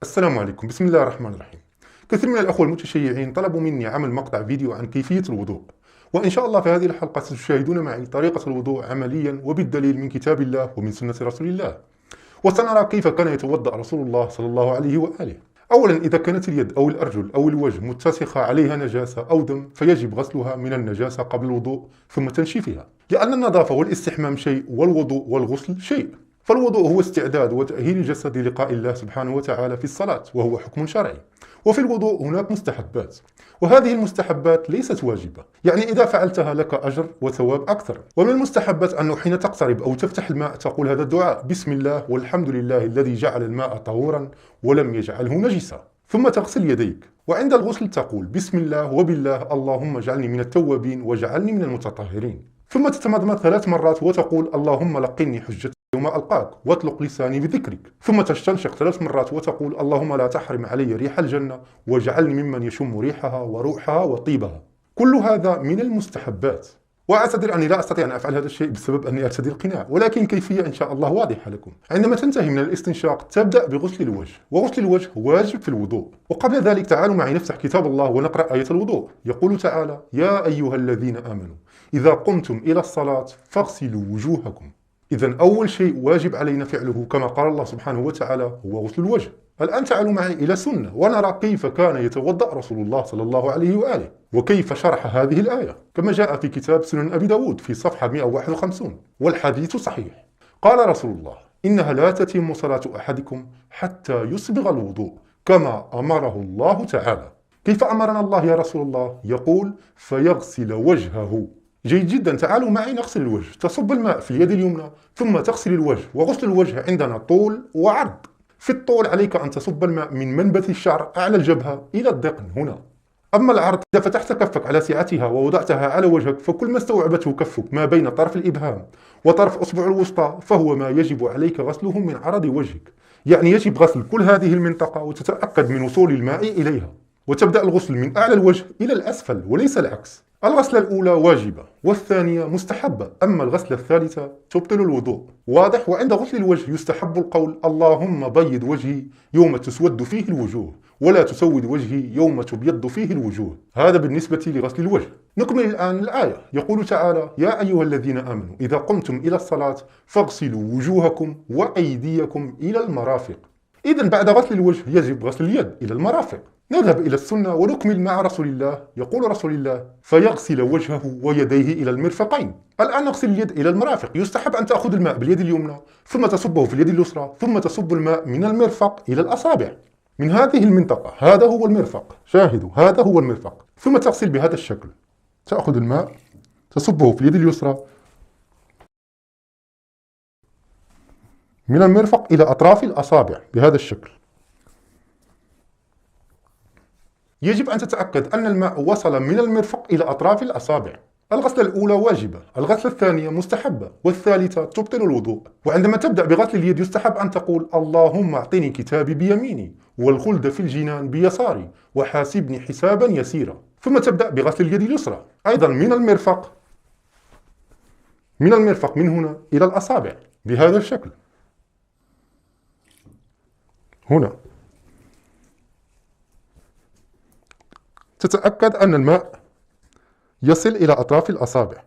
السلام عليكم. بسم الله الرحمن الرحيم. كثير من الأخوة المتشيعين طلبوا مني عمل مقطع فيديو عن كيفية الوضوء، وإن شاء الله في هذه الحلقة ستشاهدون معي طريقة الوضوء عمليا وبالدليل من كتاب الله ومن سنة رسول الله، وسنرى كيف كان يتوضأ رسول الله صلى الله عليه وآله. أولا، إذا كانت اليد أو الأرجل أو الوجه متسخة عليها نجاسة أو دم فيجب غسلها من النجاسة قبل الوضوء ثم تنشيفها، لأن النظافة والاستحمام شيء والوضوء والغسل شيء. فالوضوء هو استعداد وتأهيل الجسد للقاء الله سبحانه وتعالى في الصلاة، وهو حكم شرعي. وفي الوضوء هناك مستحبات، وهذه المستحبات ليست واجبة، يعني إذا فعلتها لك أجر وثواب أكثر. ومن المستحبات أنه حين تقترب أو تفتح الماء تقول هذا الدعاء: بسم الله والحمد لله الذي جعل الماء طهورا ولم يجعله نجسا. ثم تغسل يديك، وعند الغسل تقول بسم الله وبالله اللهم اجعلني من التوابين واجعلني من المتطهرين. ثم تتمضمض 3 مرات وتقول اللهم لقني حجتي يوم ألقاك واطلق لساني بذكرك. ثم تستنشق 3 مرات وتقول اللهم لا تحرم علي ريح الجنة واجعلني ممن يشم ريحها وروحها وطيبها. كل هذا من المستحبات، وأعتذر أني لا أستطيع أن أفعل هذا الشيء بسبب أني أرتدي القناع، ولكن كيفية إن شاء الله واضحة لكم. عندما تنتهي من الاستنشاق تبدأ بغسل الوجه، وغسل الوجه واجب في الوضوء. وقبل ذلك تعالوا معي نفتح كتاب الله ونقرأ آية الوضوء. يقول تعالى: يا أيها الذين آمنوا إذا قمتم إلى الصلاة فاغسلوا وجوهكم. إذن أول شيء واجب علينا فعله كما قال الله سبحانه وتعالى هو غسل الوجه. الآن تعالوا معي إلى سنة ونرى كيف كان يتوضأ رسول الله صلى الله عليه وآله، وكيف شرح هذه الآية كما جاء في كتاب سنن أبي داود في صفحة 151، والحديث صحيح. قال رسول الله: إنها لا تتم صلاة أحدكم حتى يسبغ الوضوء كما أمره الله تعالى. كيف أمرنا الله يا رسول الله؟ يقول: فيغسل وجهه. جيد جدا. تعالوا معي نغسل الوجه. تصب الماء في اليد اليمنى ثم تغسل الوجه، وغسل الوجه عندنا طول وعرض. في الطول عليك أن تصب الماء من منبت الشعر أعلى الجبهة إلى الذقن هنا. أما العرض، إذا فتحت كفك على سعتها ووضعتها على وجهك فكل ما استوعبته كفك ما بين طرف الإبهام وطرف أصبع الوسطى فهو ما يجب عليك غسله من عرض وجهك. يعني يجب غسل كل هذه المنطقة وتتأكد من وصول الماء إليها، وتبدأ الغسل من أعلى الوجه إلى الأسفل وليس العكس. الغسلة الأولى واجبة والثانية مستحبة، أما الغسلة الثالثة تبطل الوضوء. واضح؟ وعند غسل الوجه يستحب القول: اللهم بيض وجهي يوم تسود فيه الوجوه، ولا تسود وجهي يوم تبيض فيه الوجوه. هذا بالنسبة لغسل الوجه. نكمل الآن الآية. يقول تعالى: يا أيها الذين آمنوا إذا قمتم إلى الصلاة فاغسلوا وجوهكم وأيديكم إلى المرافق. إذن بعد غسل الوجه يجب غسل اليد إلى المرافق. نذهب إلى السنة ونكمل مع رسول الله. يقول رسول الله: فيغسل وجهه ويديه إلى المرفقين. الآن نغسل اليد إلى المرافق. يستحب أن تأخذ الماء باليد اليمنى ثم تصبه في اليد اليسرى، ثم تصب الماء من المرفق إلى الأصابع، من هذه المنطقة. هذا هو المرفق، شاهدوا هذا هو المرفق. ثم تغسل بهذا الشكل. تأخذ الماء تصبه في اليد اليسرى من المرفق إلى أطراف الأصابع بهذا الشكل. يجب أن تتأكد أن الماء وصل من المرفق إلى أطراف الأصابع. الغسلة الأولى واجبة، الغسلة الثانية مستحبة، والثالثة تبطل الوضوء. وعندما تبدأ بغسل اليد يستحب أن تقول: اللهم أعطني كتابي بيميني والخلد في الجنان بيساري وحاسبني حسابا يسيرا. ثم تبدأ بغسل اليد اليسرى أيضا من المرفق من هنا إلى الأصابع بهذا الشكل هنا. تتأكد أن الماء يصل إلى أطراف الأصابع،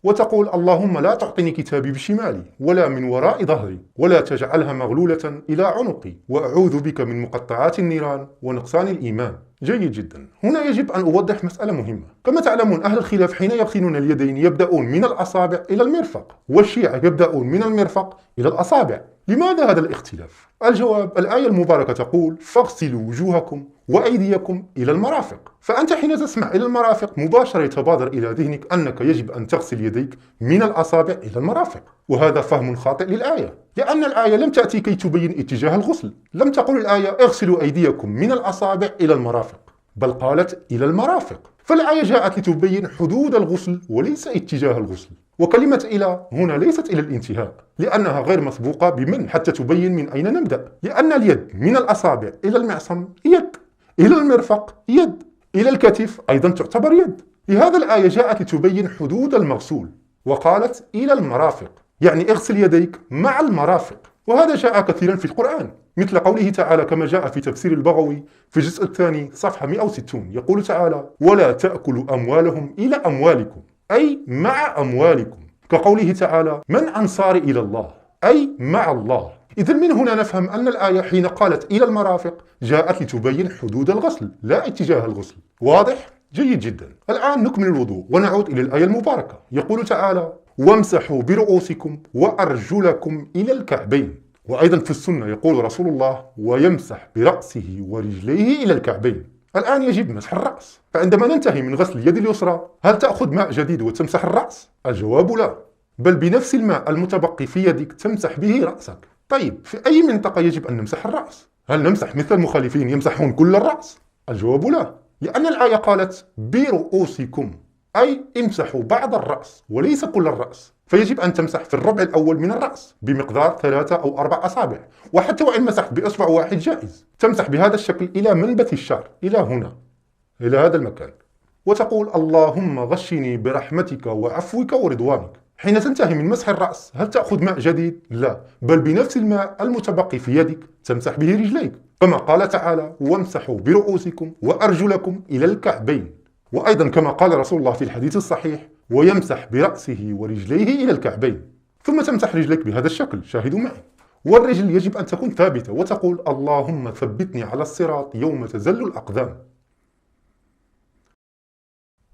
وتقول: اللهم لا تعطني كتابي بشمالي ولا من وراء ظهري ولا تجعلها مغلولة إلى عنقي وأعوذ بك من مقطعات النيران ونقصان الإيمان. جيد جدا. هنا يجب أن أوضح مسألة مهمة. كما تعلمون أهل الخلاف حين يغسلون اليدين يبدأون من الأصابع إلى المرفق، والشيعة يبدأون من المرفق إلى الأصابع. لماذا هذا الاختلاف؟ الجواب: الآية المباركة تقول: فاغسلوا وجوهكم وأيديكم إلى المرافق. فأنت حين تسمع إلى المرافق مباشرة يتبادر إلى ذهنك أنك يجب أن تغسل يديك من الأصابع إلى المرافق، وهذا فهم خاطئ للآية، لأن الآية لم تأتي كي تبين اتجاه الغسل. لم تقل الآية اغسلوا أيديكم من الأصابع إلى المرافق، بل قالت إلى المرافق. فالآية جاءت لتبين حدود الغسل وليس اتجاه الغسل. وكلمة إلى هنا ليست إلى الانتهاء، لأنها غير مسبوقة بمن حتى تبين من أين نبدأ، لأن اليد من الأصابع إلى المعصم يد، إلى المرفق يد، إلى الكتف أيضا تعتبر يد. لهذا الآية جاءت لتبين حدود المغسول، وقالت إلى المرافق، يعني اغسل يديك مع المرافق. وهذا جاء كثيرا في القرآن، مثل قوله تعالى كما جاء في تفسير البغوي في الجزء الثاني صفحة 160، يقول تعالى: ولا تأكلوا أموالهم إلى أموالكم، أي مع أموالكم، كقوله تعالى: من أنصاري إلى الله، أي مع الله. إذا من هنا نفهم أن الآية حين قالت إلى المرافق جاءت لتبين حدود الغسل لا اتجاه الغسل. واضح؟ جيد جدا. الآن نكمل الوضوء ونعود إلى الآية المباركة. يقول تعالى: وامسحوا برؤوسكم وأرجلكم إلى الكعبين. وأيضا في السنة يقول رسول الله: ويمسح برأسه ورجليه إلى الكعبين. الآن يجب مسح الرأس، فعندما ننتهي من غسل اليد اليسرى هل تأخذ ماء جديد وتمسح الرأس؟ الجواب لا، بل بنفس الماء المتبقي في يدك تمسح به رأسك. طيب في أي منطقة يجب أن نمسح الرأس؟ هل نمسح مثل المخالفين يمسحون كل الرأس؟ الجواب لا، لأن الآية قالت برؤوسكم، أي امسحوا بعض الرأس وليس كل الرأس، فيجب أن تمسح في الربع الأول من الرأس بمقدار 3 أو 4 أصابع، وحتى وإن مسحت بإصبع واحد جائز. تمسح بهذا الشكل إلى منبت الشعر، إلى هنا، إلى هذا المكان، وتقول: اللهم غشني برحمتك وعفوك ورضوانك. حين تنتهي من مسح الرأس هل تأخذ ماء جديد؟ لا، بل بنفس الماء المتبقي في يدك تمسح به رجليك، كما قال تعالى: وامسحوا برؤوسكم وأرجلكم إلى الكعبين. وأيضا كما قال رسول الله في الحديث الصحيح: ويمسح برأسه ورجليه إلى الكعبين. ثم تمسح رجليك بهذا الشكل، شاهدوا معي. والرجل يجب أن تكون ثابتة وتقول: اللهم ثبتني على الصراط يوم تزل الأقدام.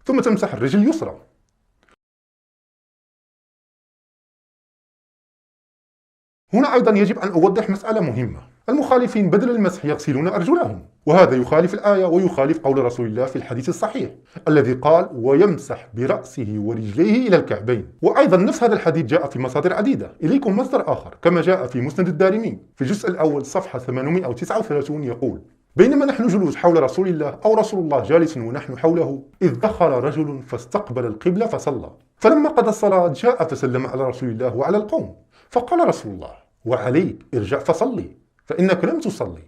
ثم تمسح الرجل اليسرى. هنا أيضا يجب أن أوضح مسألة مهمة. المخالفين بدل المسح يغسلون أرجلهم، وهذا يخالف الآية ويخالف قول رسول الله في الحديث الصحيح الذي قال: ويمسح برأسه ورجليه إلى الكعبين. وأيضا نفس هذا الحديث جاء في مصادر عديدة. إليكم مصدر آخر كما جاء في مسند الدارمي في الجزء الأول صفحة 839، يقول: بينما نحن جلوس حول رسول الله أو رسول الله جالس ونحن حوله، إذ دخل رجل فاستقبل القبلة فصلى، فلما قضى الصلاة جاء فسلم على رسول الله وعلى القوم، فقال رسول الله: وعليك ارجع فصلي فإنك لم تصلي.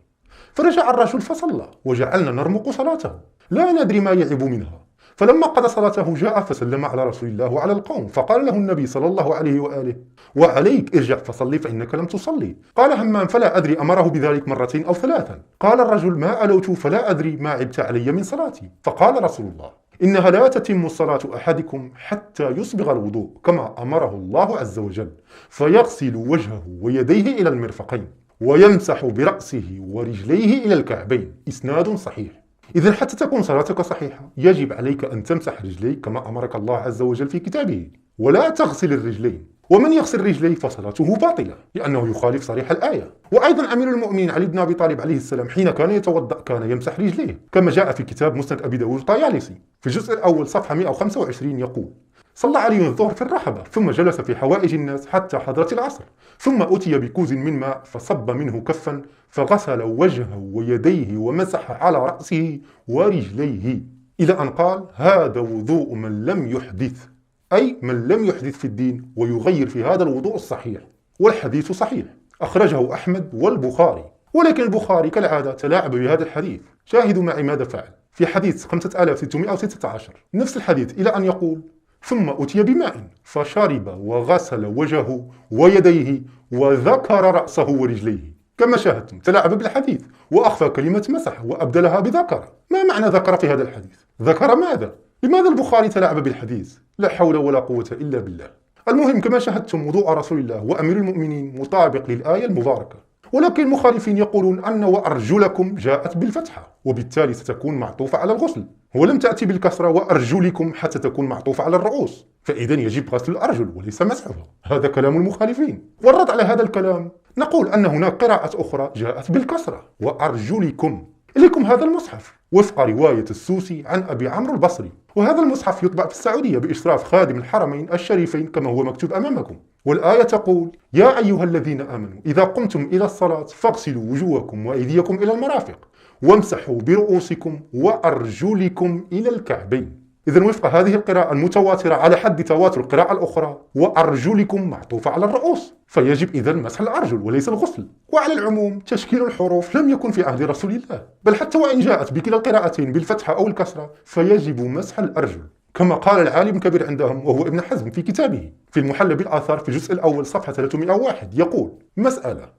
فرجع الرجل فصلى وجعلنا نرمق صلاته لا ندري ما يعب منها. فلما قضى صلاته جاء فسلم على رسول الله وعلى القوم، فقال له النبي صلى الله عليه وآله: وعليك ارجع فصلي فإنك لم تصلي. قال همام: فلا أدري أمره بذلك مرتين أو ثلاثا. قال الرجل: ما ألوت فلا أدري ما عبت علي من صلاتي. فقال رسول الله: إنها لا تتم الصلاة أحدكم حتى يسبغ الوضوء كما أمره الله عز وجل، فيغسل وجهه ويديه إلى المرفقين ويمسح برأسه ورجليه إلى الكعبين. إسناد صحيح. إذن حتى تكون صلاتك صحيحة يجب عليك أن تمسح رجليك كما أمرك الله عز وجل في كتابه، ولا تغسل الرجلين. ومن يغسل رجليه فصلاته باطلة لأنه يخالف صريح الآية. وأيضا أمير المؤمنين علي بن أبي طالب عليه السلام حين كان يتوضأ كان يمسح رجليه، كما جاء في كتاب مسند أبي داود الطيالسي في الجزء الأول صفحة 125، يقول: صلى علي الظهر في الرحبة ثم جلس في حوائج الناس حتى حضرت العصر، ثم أتي بكوز من ماء فصب منه كفا فغسل وجهه ويديه ومسح على رأسه ورجليه، إلى أن قال: هذا وضوء من لم يحدث، أي من لم يحدث في الدين ويغير في هذا الوضوء الصحيح. والحديث صحيح، أخرجه أحمد والبخاري. ولكن البخاري كالعادة تلاعب بهذا الحديث. شاهدوا معي ماذا فعل في حديث 5616، نفس الحديث، إلى أن يقول: ثم أتي بماء فشرب وغسل وجهه ويديه وذكر رأسه ورجليه. كما شاهدتم تلاعب بالحديث وأخفى كلمة مسح وأبدلها بذكر. ما معنى ذكر في هذا الحديث؟ ذكر ماذا؟ لماذا البخاري تلاعب بالحديث؟ لا حول ولا قوة إلا بالله. المهم كما شاهدتم وضوء رسول الله وأمير المؤمنين مطابق للآية المباركة، ولكن المخالفين يقولون أن وأرجلكم جاءت بالفتحة وبالتالي ستكون معطوفة على الغسل، ولم تأتي بالكسرة وأرجلكم حتى تكون معطوفة على الرؤوس، فإذا يجب غسل الأرجل وليس مسحها. هذا كلام المخالفين. والرد على هذا الكلام نقول أن هناك قراءة أخرى جاءت بالكسرة: وأرجلكم. إليكم هذا المصحف وفق رواية السوسي عن أبي عمرو البصري، وهذا المصحف يطبع في السعودية بإشراف خادم الحرمين الشريفين كما هو مكتوب أمامكم. والآية تقول: يا أيها الذين آمنوا إذا قمتم إلى الصلاة فاغسلوا وجوهكم وأيديكم إلى المرافق وامسحوا برؤوسكم وأرجلكم إلى الكعبين. إذن وفق هذه القراءة المتواترة على حد تواتر القراءة الأخرى وأرجلكم معطوفة على الرؤوس، فيجب إذن مسح الأرجل وليس الغسل. وعلى العموم تشكيل الحروف لم يكن في عهد رسول الله، بل حتى وإن جاءت بكلا القراءتين بالفتحة أو الكسرة فيجب مسح الأرجل، كما قال العالم الكبير عندهم وهو ابن حزم في كتابه في المحلى بالآثار في الجزء الأول صفحة 301، يقول: مسألة: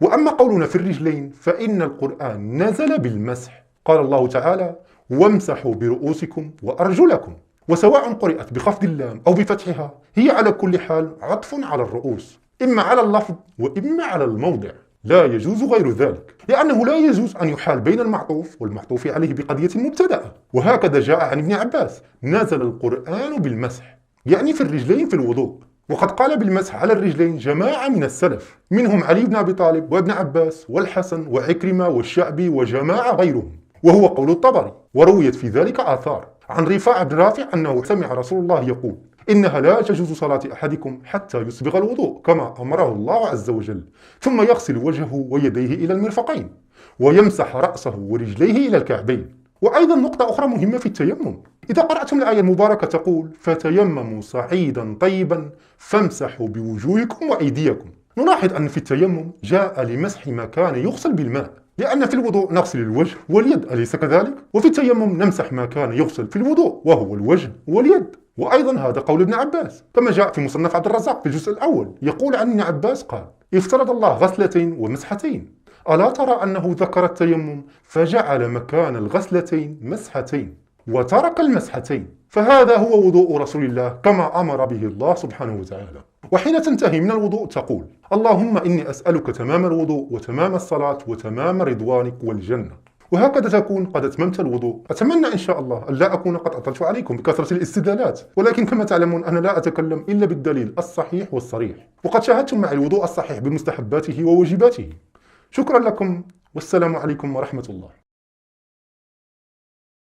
وأما قولنا في الرجلين فإن القرآن نزل بالمسح، قال الله تعالى: وامسحوا برؤوسكم وأرجلكم. وسواء قرأت بخفض اللام أو بفتحها، هي على كل حال عطف على الرؤوس، إما على اللفظ وإما على الموضع، لا يجوز غير ذلك، لأنه لا يجوز أن يحال بين المعطوف والمعطوف عليه بقضية مبتدأة. وهكذا جاء عن ابن عباس: نزل القرآن بالمسح، يعني في الرجلين في الوضوء. وقد قال بالمسح على الرجلين جماعة من السلف، منهم علي بن أبي طالب وابن عباس والحسن وعكرمة والشعبي وجماعة غيرهم، وهو قول الطبري. ورويت في ذلك آثار عن رفاعة بن رافع أنه سمع رسول الله يقول: إنها لا تجوز صلاة أحدكم حتى يسبغ الوضوء كما أمره الله عز وجل، ثم يغسل وجهه ويديه إلى المرفقين، ويمسح رأسه ورجليه إلى الكعبين. وأيضا نقطة أخرى مهمة في التيمم، إذا قرأتم الآية المباركة تقول: فتيمموا صعيدا طيبا فامسحوا بوجوهكم وأيديكم. نلاحظ أن في التيمم جاء لمسح ما كان يغسل بالماء، لأن في الوضوء نغسل الوجه واليد، أليس كذلك؟ وفي التيمم نمسح ما كان يغسل في الوضوء وهو الوجه واليد. وأيضا هذا قول ابن عباس، كما جاء في مصنف عبد الرزاق في الجزء الأول، يقول عن ابن عباس قال: افترض الله غسلتين ومسحتين، ألا ترى أنه ذكر التيمم فجعل مكان الغسلتين مسحتين وترك المسحتين، فهذا هو وضوء رسول الله كما أمر به الله سبحانه وتعالى. وحين تنتهي من الوضوء تقول: اللهم إني أسألك تمام الوضوء وتمام الصلاة وتمام رضوانك والجنة. وهكذا تكون قد أتممت الوضوء. أتمنى إن شاء الله أن لا أكون قد أطلت عليكم بكثرة الاستدلالات، ولكن كما تعلمون أنا لا أتكلم إلا بالدليل الصحيح والصريح، وقد شاهدتم معي الوضوء الصحيح بمستحباته وواجباته. شكرا لكم، والسلام عليكم ورحمة الله.